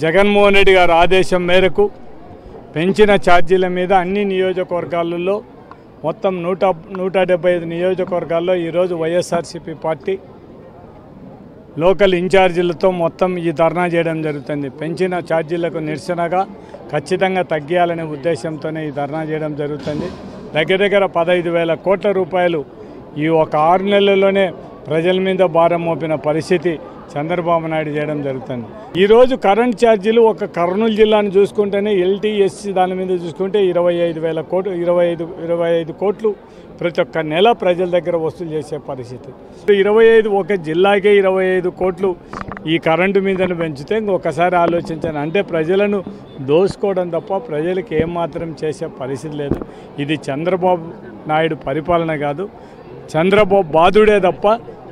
జగన్మోహన్ రెడ్డి గారి ఆదేశం మేరకు పెంచిన ఛార్జీల మీద అన్ని నియోజకవర్గాలలో మొత్తం 175 నియోజకవర్గాల్లో ఈరోజు వైఎస్ఆర్సీపీ పార్టీ లోకల్ ఇన్ఛార్జీలతో మొత్తం ఈ ధర్నా చేయడం జరుగుతుంది. పెంచిన ఛార్జీలకు నిరసనగా ఖచ్చితంగా తగ్గియాలనే ఉద్దేశంతోనే ఈ ధర్నా చేయడం జరుగుతుంది. దగ్గర 15,000 కోట్ల రూపాయలు ఈ ఒక 6 నెలల్లోనే ప్రజల మీద భారం మోపిన పరిస్థితి చంద్రబాబు నాయుడు చేయడం జరుగుతుంది. ఈరోజు కరెంట్ ఛార్జీలు ఒక కర్నూలు జిల్లాను చూసుకుంటేనే ఎల్టీఎస్సీ దాని మీద చూసుకుంటే 25,000 కోట్లు 25 కోట్లు ప్రతి ఒక్క నెల ప్రజల దగ్గర వసూలు చేసే పరిస్థితి. 25 ఒక జిల్లాకే 25 కోట్లు ఈ కరెంటు మీదను పెంచితే ఇంకొకసారి ఆలోచించాను. అంటే ప్రజలను దోసుకోవడం తప్ప ప్రజలకు ఏమాత్రం చేసే పరిస్థితి లేదు. ఇది చంద్రబాబు నాయుడు పరిపాలన కాదు, చంద్రబాబు బాధుడే తప్ప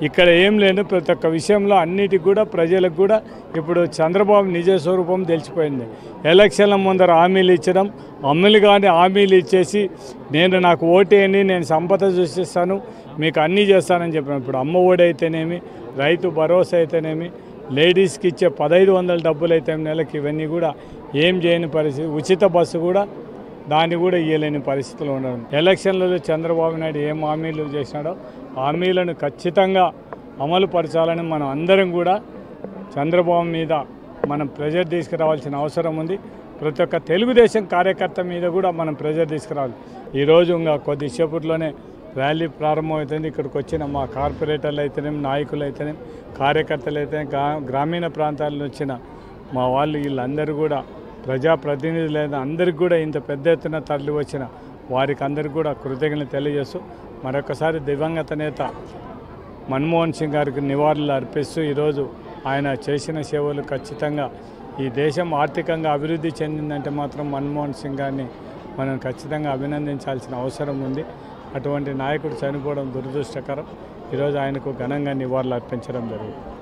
ఇక్కడ ఏం లేదు. ప్రతి ఒక్క విషయంలో అన్నిటికి కూడా ప్రజలకు కూడా ఇప్పుడు చంద్రబాబు నిజ స్వరూపం తెలిసిపోయింది. ఎలక్షన్ల ముందర హామీలు ఇచ్చడం, అమలు కానీ హామీలు ఇచ్చేసి నాకు ఓటేయండి, నేను సంపద సృష్టిస్తాను, మీకు అన్నీ చేస్తానని చెప్పిన. ఇప్పుడు అమ్మ ఒడి అయితేనేమి, రైతు భరోసా అయితేనేమి, లేడీస్కి ఇచ్చే 1,500 డబ్బులు అయితే నెలకి, ఇవన్నీ కూడా ఏం చేయని పరిస్థితి. ఉచిత బస్సు కూడా దాన్ని కూడా ఇవ్వలేని పరిస్థితులు ఉండడం. ఎలక్షన్లలో చంద్రబాబు నాయుడు ఏం హామీలు చేసినాడో హామీలను ఖచ్చితంగా అమలు పరచాలని మనం అందరం కూడా చంద్రబాబు మీద మనం ప్రెజర్ తీసుకురావాల్సిన అవసరం ఉంది. ప్రతి ఒక్క తెలుగుదేశం కార్యకర్త మీద కూడా మనం ప్రెజర్ తీసుకురావాలి. ఈరోజు ఇంకా కొద్దిసేపట్లోనే ర్యాలీ ప్రారంభమవుతుంది. ఇక్కడికి వచ్చిన మా కార్పొరేటర్లు అయితేనేమి, నాయకులు అయితేనేమి, కార్యకర్తలు అయితేనే, గ్రామీణ ప్రాంతాల నుంచి వచ్చిన మా వాళ్ళు వీళ్ళందరూ కూడా ప్రజాప్రతినిధులు లేదా అందరికీ కూడా ఇంత పెద్ద ఎత్తున తరలి వచ్చిన వారికి అందరికీ కూడా కృతజ్ఞతలు తెలియజేస్తూ మరొకసారి దివంగత నేత మన్మోహన్ సింగ్ గారికి నివాళులు అర్పిస్తూ ఈరోజు ఆయన చేసిన సేవలు ఖచ్చితంగా ఈ దేశం ఆర్థికంగా అభివృద్ధి చెందిందంటే మాత్రం మన్మోహన్ సింగ్ గారిని మనం ఖచ్చితంగా అభినందించాల్సిన అవసరం ఉంది. అటువంటి నాయకుడు చనిపోవడం దురదృష్టకరం. ఈరోజు ఆయనకు ఘనంగా నివాళులు అర్పించడం జరుగుతుంది.